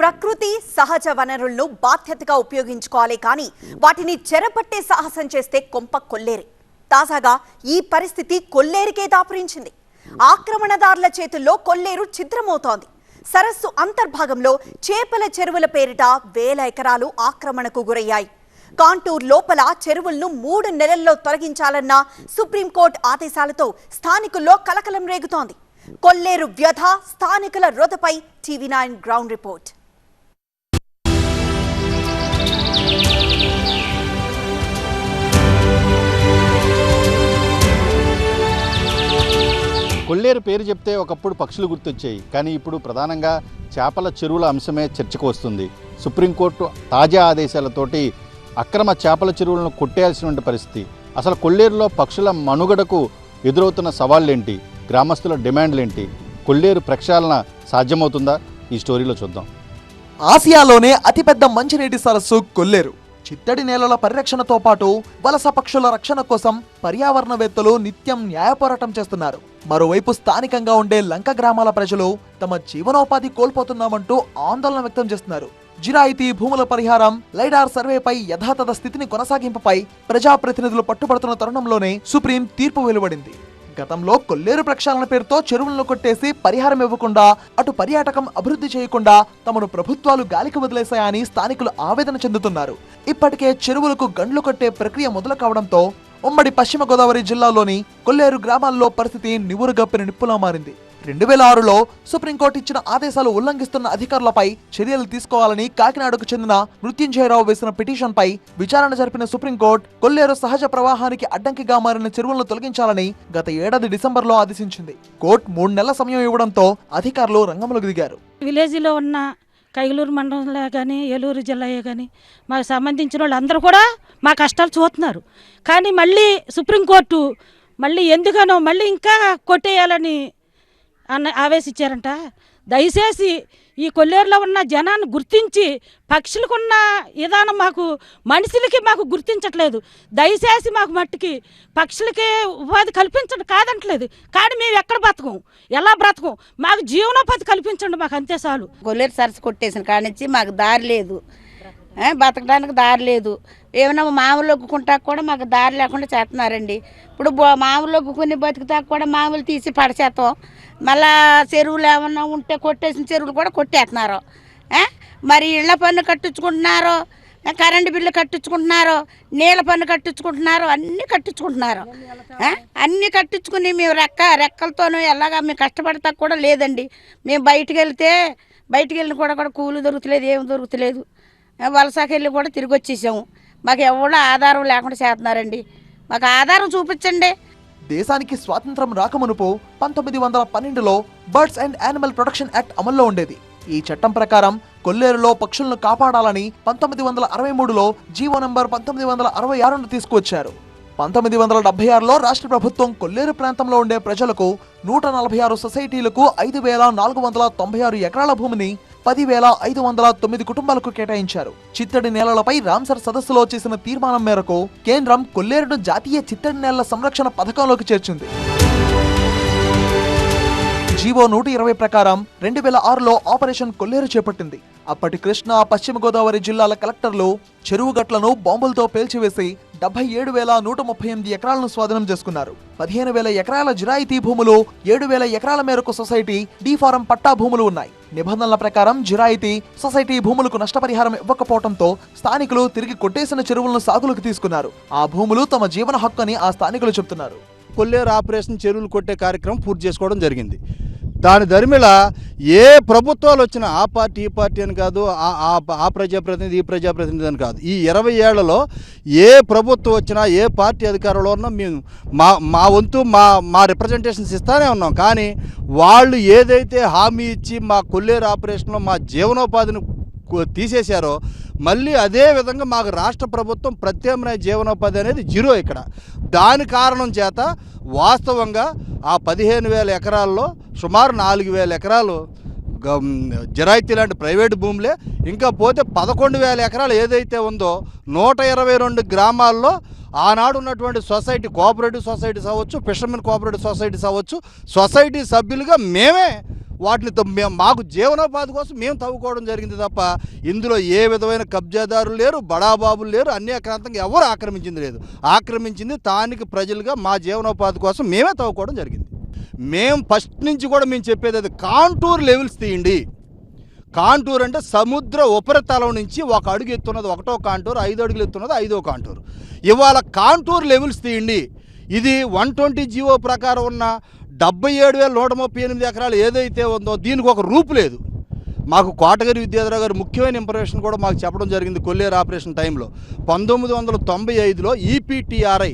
ప్రకృతి సహజ వనరులను బాధ్యతగా ఉపయోగించుకోవాలి కానీ వాటిని చెరపట్టే సాహసం చేస్తే కొంప కొల్లేరి. తాజాగా ఈ పరిస్థితి కొల్లేరికే దాపురించింది. ఆక్రమణదారుల చేతుల్లో కొల్లేరు ఛిద్రమవుతోంది. సరస్సు అంతర్భాగంలో చేపల చెరువుల పేరిట వేల ఎకరాలు ఆక్రమణకు గురయ్యాయి. కాంటూర్ లోపల చెరువులను 3 నెలల్లో తొలగించాలన్న సుప్రీంకోర్టు ఆదేశాలతో స్థానికుల్లో కలకలం రేగుతోంది. కొల్లేరు వ్యధ, స్థానికుల రోదపై TV9 గ్రౌండ్ రిపోర్ట్. కొల్లేరు పేరు చెప్తే ఒకప్పుడు పక్షులు గుర్తొచ్చాయి, కానీ ఇప్పుడు ప్రధానంగా చేపల చెరువుల అంశమే చర్చకు వస్తుంది. సుప్రీంకోర్టు తాజా ఆదేశాలతోటి అక్రమ చేపల చెరువులను కొట్టేయాల్సిన పరిస్థితి. అసలు కొల్లేరులో పక్షుల మనుగడకు ఎదురవుతున్న సవాళ్ళేంటి, గ్రామస్తుల డిమాండ్లేంటి, కొల్లేరు ప్రక్షాళన సాధ్యమవుతుందా? ఈ స్టోరీలో చూద్దాం. ఆసియాలోనే అతిపెద్ద మంచినీటి సరస్సు కొల్లేరు. చిత్తడి నేలల పరిరక్షణతో పాటు వలస పక్షుల రక్షణ కోసం పర్యావరణవేత్తలు నిత్యం న్యాయ పోరాటం చేస్తున్నారు. మరోవైపు స్థానికంగా ఉండే లంక గ్రామాల ప్రజలు తమ జీవనోపాధి కోల్పోతున్నామంటూ ఆందోళన వ్యక్తం చేస్తున్నారు. జిరాయితీ భూముల పరిహారం, లైడార్ సర్వేపై యథాతథ స్థితిని కొనసాగింపుపై ప్రజాప్రతినిధులు పట్టుబడుతున్న తరుణంలోనే సుప్రీం తీర్పు వెలువడింది. గతంలో కొల్లేరు ప్రక్షాళన పేరుతో చెరువులను కొట్టేసి పరిహారం ఇవ్వకుండా, అటు పర్యాటకం అభివృద్ధి చేయకుండా తమను ప్రభుత్వాలు గాలికి వదిలేశాయని స్థానికులు ఆవేదన చెందుతున్నారు. ఇప్పటికే చెరువులకు గండ్లు కొట్టే ప్రక్రియ మొదలు కావడంతో ఉమ్మడి పశ్చిమ గోదావరి జిల్లాలోని కొల్లేరు గ్రామాల్లో పరిస్థితి నివురుగప్పిన నిప్పులా మారింది. 2006లో సుప్రీంకోర్టు ఇచ్చిన ఆదేశాలు ఉల్లంఘిస్తున్న అధికారులపై చర్యలు తీసుకోవాలని కాకినాడకు చెందిన మృత్యుంజయరావు వేసిన పిటిషన్పై విచారణ జరిపిన సుప్రీంకోర్టు కొల్లేరు సహజ ప్రవాహానికి అడ్డంకిగా మారిన చెరువులను తొలగించాలని గత ఏడాది డిసెంబర్లో ఆదేశించింది. కోర్టు 3 నెలల సమయం ఇవ్వడంతో అధికారులు రంగంలోకి దిగారు. విలేజ్లో ఉన్న కైగలూరు మండలంలో కానీ ఏలూరు జిల్లాయే కానీ మాకు సంబంధించిన వాళ్ళు అందరూ కూడా మా కష్టాలు చూస్తున్నారు. కానీ మళ్ళీ సుప్రీంకోర్టు ఎందుకనో ఇంకా కొట్టేయాలని ఆవేశించారంట. దయచేసి ఈ కొల్లేరులో ఉన్న జనాన్ని గుర్తించి, పక్షులకున్న విధానం మనుషులకి గుర్తించట్లేదు. దయచేసి మాకు మట్టికి పక్షులకి ఉపాధి కల్పించండి కాదంటలేదు, కానీ మేము ఎక్కడ బ్రతకం, ఎలా బ్రతకం, మాకు జీవనోపాధి కల్పించండి, మాకు అంతే చాలు. కొల్లేరు సరస్సు కొట్టేసిన కాడి నుంచి మాకు దారి లేదు, బతకడానికి దారి లేదు. ఏమైనా మామూలు ఒగ్గుకుంటా కూడా మాకు దారి లేకుండా చేస్తున్నారండి. ఇప్పుడు మామూలు ఒగ్గుకుని బతుకుతా కూడా మామూలు తీసి పడచేస్తాం. మళ్ళా చెరువులు ఏమన్నా ఉంటే కొట్టేసిన చెరువులు కూడా కొట్టేస్తున్నారు. మరి ఇళ్ల పన్ను కట్టించుకుంటున్నారు, కరెంటు బిల్లు కట్టించుకుంటున్నారు, నీళ్ళ పన్ను కట్టించుకుంటున్నారు, అన్నీ కట్టించుకుంటున్నారు. అన్నీ కట్టించుకుని మేము రెక్కలతోనూ ఎలాగా మేము కష్టపడతా కూడా లేదండి. మేము బయటికి వెళ్ళిన కూడా కూలి దొరుకుతలేదు, ఏమి దొరుకుతలేదు. వలసకెళ్ళి కూడా తిరిగి వచ్చేసాము. మాకు ఎవరో ఆధారం లేకుండా చేస్తున్నారండి. మాకు ఆధారం చూపించండి. దేశానికి స్వాతంత్రం రాకమునుపు 1912లో birds and animal protection act అమల్లో ఉండేది. ఈ చట్టం ప్రకారం కొల్లేరులో పక్షులను కాపాడాలని 1963లో జీవో నంబర్ 1966ను తీసుకువచ్చారు. 1976లో రాష్ట్ర ప్రభుత్వం కొల్లేరు ప్రాంతంలో ఉండే ప్రజలకు 146 సొసైటీలకు 5,496 ఎకరాల భూమిని 10,509 కుటుంబాలకు కేటాయించారు. చిత్తడి నేలలపై రామ్సర్ సదస్సులో చేసిన తీర్మానం మేరకు కేంద్రం కొల్లేరును జాతీయ చిత్తడి నేలల సంరక్షణ పథకంలోకి చేర్చింది. జీవో 120 ప్రకారం 2006లో ఆపరేషన్ కొల్లేరు చేపట్టింది. అప్పటి కృష్ణా, పశ్చిమ గోదావరి జిల్లాల కలెక్టర్లు చెరువు గట్లను బాంబులతో పేల్చివేసి 77,138 ఎకరాలను స్వాధీనం చేసుకున్నారు. 15,000 ఎకరాల జిరాయితీ భూములు, 7,000 ఎకరాల మేరకు సొసైటీ, డీ ఫారం పట్టా భూములు ఉన్నాయి. నిబంధనల ప్రకారం జిరాయితీ, సొసైటీ భూములకు నష్టపరిహారం ఇవ్వకపోవడంతో స్థానికులు తిరిగి కొట్టేసిన చెరువులను సాగులకు తీసుకున్నారు. ఆ భూములు తమ జీవన హక్కు అని ఆ స్థానికులు చెబుతున్నారు. కొల్లేరు ఆపరేషన్ చెరువులు కొట్టే కార్యక్రమం పూర్తి చేసుకోవడం జరిగింది. దాని దరిమిళ ఏ ప్రభుత్వాలు వచ్చినా ఆ పార్టీ ఈ పార్టీ అని కాదు, ఆ ప్రజాప్రతినిధి ఈ ప్రజాప్రతినిధి అని కాదు, ఈ 20 ఏళ్లలో ఏ ప్రభుత్వం వచ్చినా ఏ పార్టీ అధికారంలో ఉన్నా మేము మా వంతు మా రిప్రజెంటేషన్స్ ఇస్తానే ఉన్నాం. కానీ వాళ్ళు ఏదైతే హామీ ఇచ్చి మా కొల్లేరు ఆపరేషన్లో మా జీవనోపాధిని తీసేశారో, మళ్ళీ అదే విధంగా మాకు రాష్ట్ర ప్రభుత్వం ప్రత్యామ్నాయ జీవనోపాధి అనేది జీరో ఇక్కడ. దాని కారణం చేత వాస్తవంగా ఆ 15,000 ఎకరాల్లో సుమారు 4,000 ఎకరాలు జిరాయితీ లాంటి ప్రైవేటు భూములే. ఇంకా పోతే 11,000 ఎకరాలు ఏదైతే ఉందో 122 గ్రామాల్లో ఆనాడు ఉన్నటువంటి సొసైటీ, కోఆపరేటివ్ సొసైటీస్ అవ్వచ్చు, ఫిషర్మెన్ కోఆపరేటివ్ సొసైటీస్ అవ్వచ్చు, సొసైటీ సభ్యులుగా మేమే వాటిని మాకు జీవనోపాధి కోసం మేము తవ్వుకోవడం జరిగింది తప్ప ఇందులో ఏ విధమైన కబ్జాదారులు లేరు, బడాబాబులు లేరు, అన్యాక్రాంతంగా ఎవరు ఆక్రమించింది లేదు. ఆక్రమించింది స్థానిక ప్రజలుగా మా జీవనోపాధి కోసం మేమే తవ్వుకోవడం జరిగింది. మేము ఫస్ట్ నుంచి కూడా మేము చెప్పేది అది కాంటూర్ లెవెల్స్ తీయండి. కాంటూర్ అంటే సముద్ర ఉపరితలం నుంచి ఒక అడుగు ఎత్తున్నది 1వ కాంటూర్, 5 అడుగులు ఎత్తున్నది 5వ కాంటూర్. ఇవాళ కాంటూర్ లెవెల్స్ తీయండి. ఇది 120 జీవో ప్రకారం ఉన్న 77,138 ఎకరాలు ఏదైతే ఉందో దీనికి ఒక రూపు లేదు. మాకు కోటగిరి విద్యాధరరావు గారు ముఖ్యమైన ఇన్ఫర్మేషన్ కూడా మాకు చెప్పడం జరిగింది. కొల్లేరు ఆపరేషన్ టైంలో 1995లో EPTRI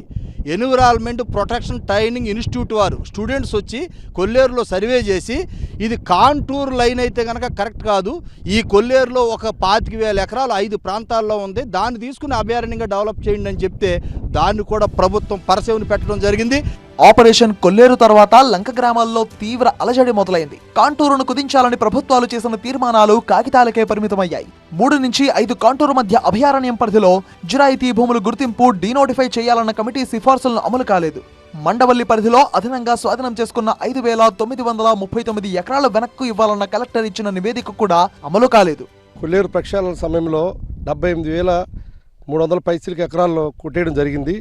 environment protection training institute వారు స్టూడెంట్స్ వచ్చి కొల్లేరులో సర్వే చేసి ఇది కాంటూర్ లైన్ అయితే కనుక కరెక్ట్ కాదు, ఈ కొల్లేరులో ఒక 25,000 ఎకరాలు 5 ప్రాంతాల్లో ఉంది, దాన్ని తీసుకుని అభయారణ్యంగా డెవలప్ చేయండి అని చెప్తే దాన్ని కూడా ప్రభుత్వం పరసేవుని పెట్టడం జరిగింది. ఆపరేషన్ కొల్లేరు తర్వాత లంక గ్రామాల్లో తీవ్ర అలజడి మొదలైంది. కాంటూరును కుదించాలని ప్రభుత్వాలు చేసిన తీర్మానాలు కాగితాలకే పరిమితమయ్యాయి. 3 నుంచి 5 కాంటూరు మధ్య అభయారణ్యం పరిధిలో జిరాయితీ భూములు గుర్తింపు డీనోటిఫై చేయాలన్న కమిటీ సిఫార్సులను అమలు కాలేదు. మండవల్లి పరిధిలో అదనంగా స్వాధీనం చేసుకున్న 5,939 ఎకరాల వెనక్కు ఇవ్వాలన్న కలెక్టర్ ఇచ్చిన నివేదిక కూడా అమలు కాలేదు. కొల్లేరు ప్రక్షాళన సమయంలో 78,300 పైచిలిక ఎకరాల్లో కొట్టేయడం జరిగింది.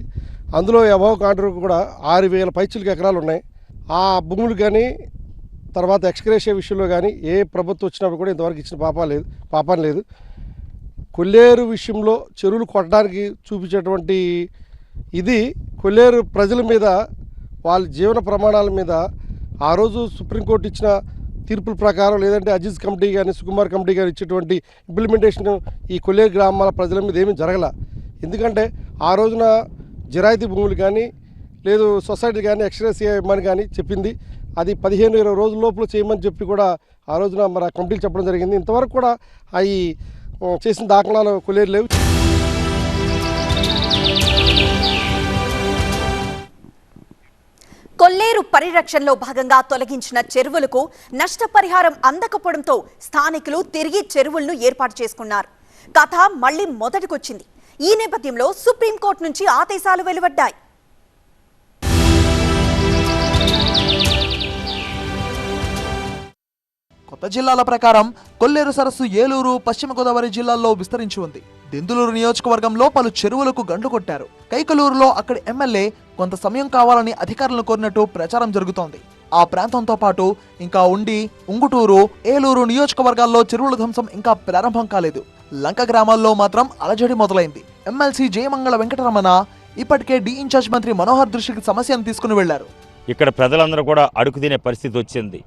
అందులో అబవ్ కాంటూర్ కూడా 6,000 పైచిలిక ఎకరాలు ఉన్నాయి. ఆ భూములు కానీ తర్వాత ఎక్స్గ్రేషియా విషయంలో కానీ ఏ ప్రభుత్వం వచ్చినప్పుడు కూడా ఇంతవరకు ఇచ్చిన పాపం లేదు. కొల్లేరు విషయంలో చెరువులు కొట్టడానికి చూపించేటువంటి ఇది కొల్లేరు ప్రజల మీద, వాళ్ళ జీవన ప్రమాణాల మీద ఆ రోజు సుప్రీంకోర్టు ఇచ్చిన తీర్పుల ప్రకారం లేదంటే అజీజ్ కమిటీ కానీ సుకుమార్ కమిటీ కానీ ఇచ్చేటువంటి ఇంప్లిమెంటేషన్ ఈ కొల్లేరు గ్రామాల ప్రజల మీద ఏమీ జరగల. ఎందుకంటే ఆ రోజున జిరాయితీ భూములు కానీ లేదు సొసైటీ కానీ ఎక్స్గ్రేషియా ఇవ్వమని కానీ చెప్పింది. అది 15-20 రోజుల లోపల చేయమని చెప్పి కూడా ఆ రోజున మరి ఆ కమిటీలు చెప్పడం జరిగింది. ఇంతవరకు కూడా అవి చేసిన దాఖలాలు కొల్లేరు లేవు. కొల్లేరు పరిరక్షణలో భాగంగా తొలగించిన చెరువులకు నష్టపరిహారం అందకపోవడంతో స్థానికులు తిరిగి చెరువులను ఏర్పాటు చేసుకున్నారు. కథ మళ్లీ మొదటికొచ్చింది. ఈ నేపథ్యంలో సుప్రీంకోర్టు నుంచి ఆదేశాలు వెలువడ్డాయి. కొత్త జిల్లాల ప్రకారం కొల్లేరు సరస్సు ఏలూరు, పశ్చిమ గోదావరి జిల్లాల్లో విస్తరించి ఉంది. దెందులూరు నియోజకవర్గంలో పలు చెరువులకు గండ్లు కొట్టారు. కైకలూరులో అక్కడి ఎమ్మెల్యే కొంత సమయం కావాలని అధికారులను కోరినట్టు ప్రచారం జరుగుతోంది. ఆ ప్రాంతంతో పాటు ఇంకా ఉండి, ఉంగుటూరు, ఏలూరు నియోజకవర్గాల్లో చెరువుల ధ్వంసం ఇంకా ప్రారంభం కాలేదు. లంక గ్రామాల్లో మాత్రం అలజడి మొదలైంది. ఎమ్మెల్సీ జయమంగళ వెంకటరమణ ఇప్పటికే డి ఇన్ఛార్జ్ మంత్రి మనోహర్ దృష్టికి సమస్యను తీసుకుని వెళ్లారు. ఇక్కడ ప్రజలందరూ కూడా అడుగు తినే పరిస్థితి వచ్చింది.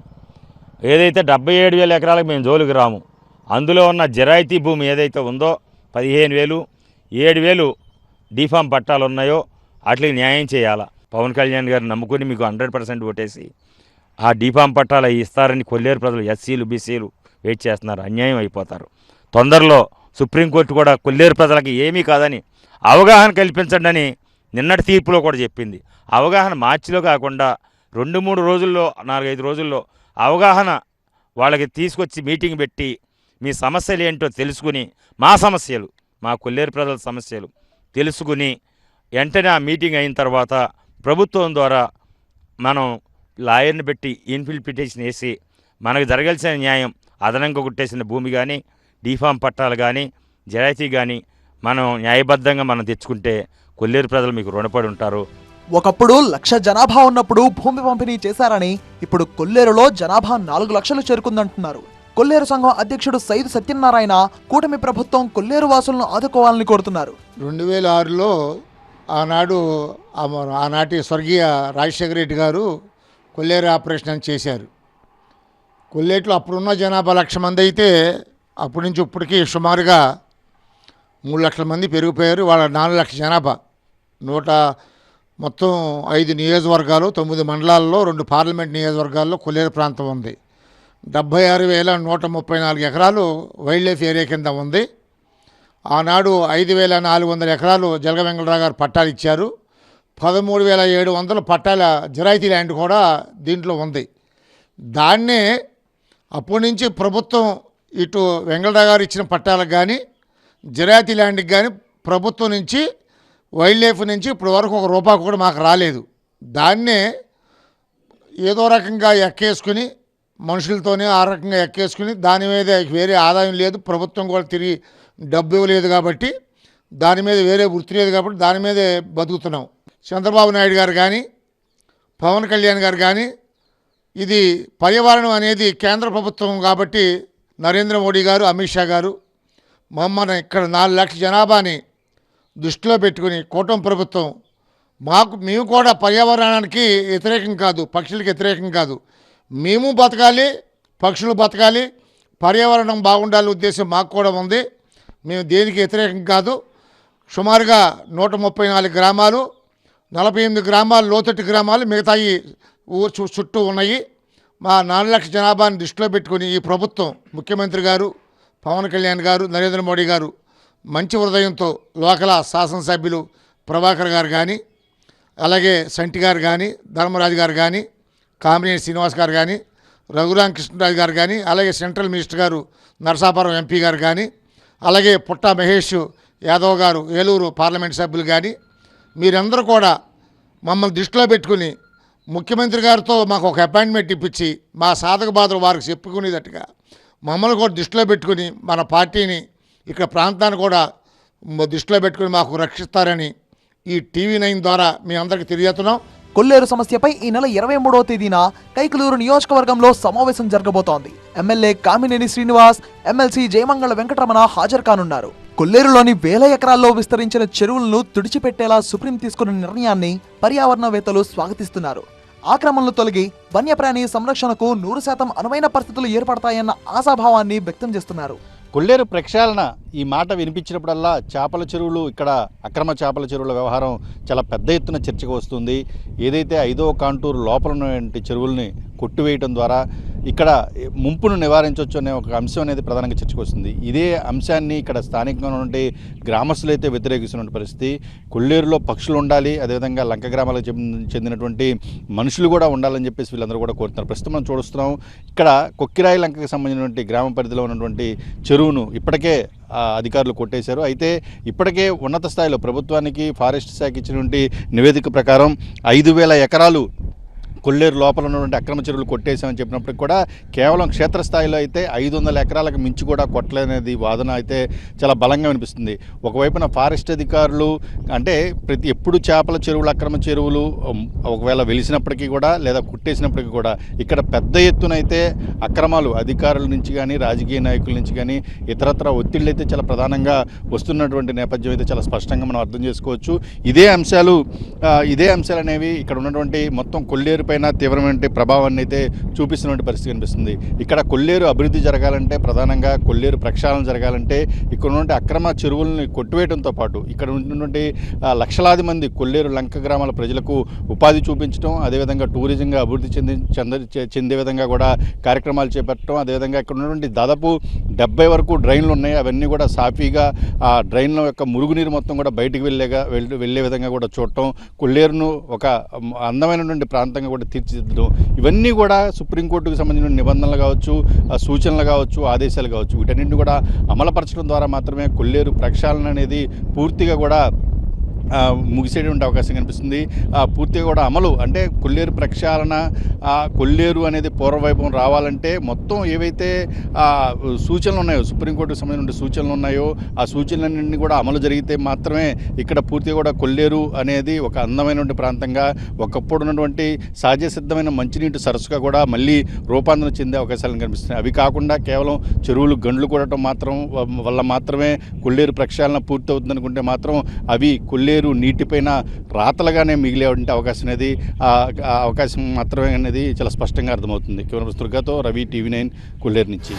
ఏదైతే 77,000 ఎకరాలకు మేము జోలికి రాము, అందులో ఉన్న జిరాయితీ భూమి ఏదైతే ఉందో 15,000, 7,000 డీఫామ్ పట్టాలు ఉన్నాయో వాటికి న్యాయం చేయాలా. పవన్ కళ్యాణ్ గారిని నమ్ముకుని మీకు 100% ఓటేసి ఆ డీఫామ్ పట్టాలు ఇస్తారని కొల్లేరు ప్రజలు ఎస్సీలు బీసీలు వెయిట్ చేస్తున్నారు. అన్యాయం అయిపోతారు. తొందరలో సుప్రీంకోర్టు కూడా కొల్లేరు ప్రజలకి ఏమీ కాదని అవగాహన కల్పించండి అని నిన్నటి తీర్పులో కూడా చెప్పింది. అవగాహన మార్చిలో కాకుండా 2-3 రోజుల్లో, 4-5 రోజుల్లో అవగాహన వాళ్ళకి తీసుకొచ్చి మీటింగ్ పెట్టి మీ సమస్యలు ఏంటో తెలుసుకుని, మా సమస్యలు, మా కొల్లేరు ప్రజల సమస్యలు తెలుసుకుని వెంటనే ఆ మీటింగ్ అయిన తర్వాత ప్రభుత్వం ద్వారా మనం లాయర్ని పెట్టి ఇన్ఫిల్పిటేషన్ వేసి మనకు జరగాల్సిన న్యాయం, అదనంగా కొట్టేసిన భూమి కానీ, డీఫామ్ పట్టాలు కానీ, జరాయితీ కానీ మనం న్యాయబద్ధంగా మనం తెచ్చుకుంటే కొల్లేరు ప్రజలు మీకు రుణపడి ఉంటారు. ఒకప్పుడు 1,00,000 జనాభా ఉన్నప్పుడు భూమి పంపిణీ చేశారని ఇప్పుడు కొల్లేరులో జనాభా 4 లక్షలు చేరుకుందంటున్నారు. కొల్లేరు సంఘం అధ్యక్షుడు సైదు సత్యనారాయణ కూటమి ప్రభుత్వం కొల్లేరు వాసులను ఆదుకోవాలని కోరుతున్నారు. 2006లో ఆనాటి స్వర్గీయ రాజశేఖర రెడ్డి గారు కొల్లేరు ఆపరేషన్ చేశారు. కొల్లేరులో అప్పుడున్న జనాభా 1,00,000 మంది అయితే అప్పటి నుంచి ఇప్పటికీ సుమారుగా 3 లక్షల మంది పెరిగిపోయారు. వాళ్ళ 4 లక్షల జనాభా, మొత్తం 5 నియోజకవర్గాలు, 9 మండలాల్లో, 2 పార్లమెంట్ నియోజకవర్గాల్లో కొల్లేరు ప్రాంతం ఉంది. 76,134 ఎకరాలు వైల్డ్ లైఫ్ ఏరియా కింద ఉంది. ఆనాడు 5,400 ఎకరాలు జలగ వెంకటరావు గారు పట్టాలు ఇచ్చారు. 13,700 పట్టాల జిరాయితీ ల్యాండ్ కూడా దీంట్లో ఉంది. దాన్నే అప్పటి నుంచి ప్రభుత్వం ఇటు వెంకటరావు గారు ఇచ్చిన పట్టాలకు కానీ జిరాయితీ ల్యాండ్కి కానీ ప్రభుత్వం నుంచి వైల్డ్ లైఫ్ నుంచి ఇప్పటి వరకు ₹1 కూడా మాకు రాలేదు. దాన్నే ఏదో రకంగా ఎక్కేసుకుని మనుషులతోనే ఆ రకంగా ఎక్కేసుకుని దాని మీద వేరే ఆదాయం లేదు, ప్రభుత్వం కూడా తిరిగి డబ్బు ఇవ్వలేదు కాబట్టి దాని మీద వేరే వృత్తి లేదు కాబట్టి దాని మీదే బతుకుతున్నాం. చంద్రబాబు నాయుడు గారు కానీ పవన్ కళ్యాణ్ గారు కానీ ఇది పర్యావరణం అనేది కేంద్ర ప్రభుత్వం కాబట్టి నరేంద్ర మోడీ గారు, అమిత్ షా గారు మమ్మల్ని ఇక్కడ 4 లక్షల జనాభాని దృష్టిలో పెట్టుకుని కూటమి ప్రభుత్వం మేము కూడా పర్యావరణానికి వ్యతిరేకం కాదు, పక్షులకి వ్యతిరేకం కాదు, మేము బతకాలి, పక్షులు బతకాలి, పర్యావరణం బాగుండాలి ఉద్దేశం మాకు కూడా ఉంది. మేము దేనికి వ్యతిరేకం కాదు. సుమారుగా 134 గ్రామాలు, 48 గ్రామాలు లోతట్టు గ్రామాలు, మిగతాయి ఊరు చుట్టూ ఉన్నాయి. మా 4 లక్షల జనాభాని దృష్టిలో పెట్టుకుని ఈ ప్రభుత్వం, ముఖ్యమంత్రి గారు, పవన్ కళ్యాణ్ గారు, నరేంద్ర మోడీ గారు మంచి హృదయంతో లోకల్ శాసనసభ్యులు ప్రభాకర్ గారు కానీ, అలాగే సంటి గారు కానీ, ధర్మరాజు గారు కానీ, కామినేని శ్రీనివాస్ గారు కానీ, రఘురామకృష్ణరాజు గారు కానీ, అలాగే సెంట్రల్ మినిస్టర్ గారు నరసాపురం ఎంపీ గారు కానీ, అలాగే పుట్టా మహేష్ యాదవ్ గారు ఏలూరు పార్లమెంట్ సభ్యులు కానీ మీరందరూ కూడా మమ్మల్ని దృష్టిలో పెట్టుకుని ముఖ్యమంత్రి గారితో మాకు ఒక అపాయింట్మెంట్ ఇప్పించి మా సాధక బాధలు వారికి చెప్పుకునేటట్టుగా మమ్మల్ని కూడా దృష్టిలో పెట్టుకుని మన పార్టీని ఇక్కడ ప్రాంతాన్ని కూడా దృష్టిలో పెట్టుకుని మాకు రక్షిస్తారని ఈ TV9 ద్వారా మీ అందరికీ తెలియజేస్తున్నాం. కొల్లేరు సమస్యపై ఈ నెల 23వ తేదీన కైకలూరు నియోజకవర్గంలో సమావేశం జరగబోతోంది. ఎమ్మెల్యే కామినేని శ్రీనివాస్, ఎమ్మెల్సీ జయమంగళ వెంకటరమణ హాజరు కానున్నారు. కొల్లేరులోని వేల ఎకరాల్లో విస్తరించిన చెరువులను తుడిచిపెట్టేలా సుప్రీం తీసుకున్న నిర్ణయాన్ని పర్యావరణవేత్తలు స్వాగతిస్తున్నారు. ఆక్రమణలు తొలగి వన్యప్రాణి సంరక్షణకు 100% అనువైన పరిస్థితులు ఏర్పడతాయన్న ఆశాభావాన్ని వ్యక్తం చేస్తున్నారు. కొల్లేరు ప్రక్షాళన ఈ మాట వినిపించినప్పుడల్లా చేపల చెరువులు, ఇక్కడ అక్రమ చేపల చెరువుల వ్యవహారం చాలా పెద్ద ఎత్తున చర్చకు వస్తుంది. ఏదైతే 5వ కాంటూరు లోపల ఉన్నటువంటి చెరువుల్ని కొట్టివేయడం ద్వారా ఇక్కడ ముంపును నివారించవచ్చు అనే ఒక అంశం అనేది ప్రధానంగా చర్చకు వస్తుంది. ఇదే అంశాన్ని ఇక్కడ స్థానికంగా ఉన్నటువంటి గ్రామస్తులు అయితే వ్యతిరేకిస్తున్న పరిస్థితి. కొల్లేరులో పక్షులు ఉండాలి, అదేవిధంగా లంక గ్రామాలకు చెందినటువంటి మనుషులు కూడా ఉండాలని చెప్పేసి వీళ్ళందరూ కూడా కోరుతున్నారు. ప్రస్తుతం మనం చూస్తున్నాం ఇక్కడ కొక్కిరాయి లంకకు సంబంధించినటువంటి గ్రామ పరిధిలో ఉన్నటువంటి చెరువును ఇప్పటికే అధికారులు కొట్టేశారు. అయితే ఇప్పటికే ఉన్నత స్థాయిలో ప్రభుత్వానికి ఫారెస్ట్ శాఖ ఇచ్చినటువంటి నివేదిక ప్రకారం 5,000 ఎకరాలు కొల్లేరు లోపల ఉన్నటువంటి అక్రమ చెరువులు కొట్టేశామని చెప్పినప్పటికి కూడా కేవలం క్షేత్రస్థాయిలో అయితే 500 ఎకరాలకు మించి కూడా కొట్టలేనేది వాదన అయితే చాలా బలంగా వినిపిస్తుంది. ఒకవైపున ఫారెస్ట్ అధికారులు అంటే ఎప్పుడు చేపల చెరువులు, అక్రమ చెరువులు ఒకవేళ వెలిసినప్పటికీ కూడా లేదా కుట్టేసినప్పటికీ కూడా ఇక్కడ పెద్ద ఎత్తున అయితే అక్రమాలు అధికారుల నుంచి కానీ, రాజకీయ నాయకుల నుంచి కానీ ఇతరత్ర ఒత్తిళ్ళు అయితే చాలా ప్రధానంగా వస్తున్నటువంటి నేపథ్యం అయితే చాలా స్పష్టంగా మనం అర్థం చేసుకోవచ్చు. ఇదే అంశాలు అనేవి ఇక్కడ ఉన్నటువంటి మొత్తం కొల్లేరు పైన తీవ్రమైన ప్రభావాన్ని అయితే చూపిస్తున్నటువంటి పరిస్థితి కనిపిస్తుంది. ఇక్కడ కొల్లేరు అభివృద్ధి జరగాలంటే, ప్రధానంగా కొల్లేరు ప్రక్షాళన జరగాలంటే ఇక్కడ ఉన్నటువంటి అక్రమ చెరువుల్ని కొట్టివేయడంతో పాటు ఇక్కడ ఉన్నటువంటి లక్షలాది మంది కొల్లేరు లంక గ్రామాల ప్రజలకు ఉపాధి చూపించడం, అదేవిధంగా టూరిజంగా అభివృద్ధి చెందే విధంగా కూడా కార్యక్రమాలు చేపట్టడం, అదేవిధంగా ఇక్కడ ఉన్నటువంటి దాదాపు 70 వరకు డ్రైన్లు ఉన్నాయి. అవన్నీ కూడా సాఫీగా ఆ డ్రైన్ల యొక్క మురుగునీరు మొత్తం కూడా బయటికి వెళ్ళే విధంగా కూడా చూడటం, కొల్లేరును ఒక అందమైనటువంటి ప్రాంతంగా కూడా తీర్చిదిద్దడం, ఇవన్నీ కూడా సుప్రీంకోర్టుకు సంబంధించిన నిబంధనలు కావచ్చు, సూచనలు కావచ్చు, ఆదేశాలు కావచ్చు, వీటన్నింటిని కూడా అమలుపరచడం ద్వారా మాత్రమే కొల్లేరు ప్రక్షాళన అనేది పూర్తిగా కూడా ముగిసేటువంటి అవకాశం కనిపిస్తుంది. పూర్తిగా కూడా అమలు అంటే కొల్లేరు ప్రక్షాళన, కొల్లేరు అనేది పూర్వవైభవం రావాలంటే మొత్తం ఏవైతే సూచనలు ఉన్నాయో, సుప్రీంకోర్టుకు సంబంధించిన సూచనలు ఉన్నాయో ఆ సూచనలన్నింటినీ కూడా అమలు జరిగితే మాత్రమే ఇక్కడ పూర్తిగా కూడా కొల్లేరు అనేది ఒక అందమైనటువంటి ప్రాంతంగా, ఒకప్పుడు ఉన్నటువంటి సహజ సిద్ధమైన మంచినీటి సరస్సుగా కూడా మళ్ళీ రూపాంతరం చెందే అవకాశాలు కనిపిస్తున్నాయి. అవి కాకుండా కేవలం చెరువులు గండ్లు కొట్టడం వల్ల మాత్రమే కొల్లేరు ప్రక్షాళన పూర్తవుతుంది అనుకుంటే మాత్రం అవి కొల్లేరు నీటిపైన రాతలుగానే మిగిలేటువంటి అవకాశం అనేది అవకాశం మాత్రమే అనేది చాలా స్పష్టంగా అర్థమవుతుంది. కెమెరా దుర్గాతో రవి, TV9 కొల్లేరు నుంచి.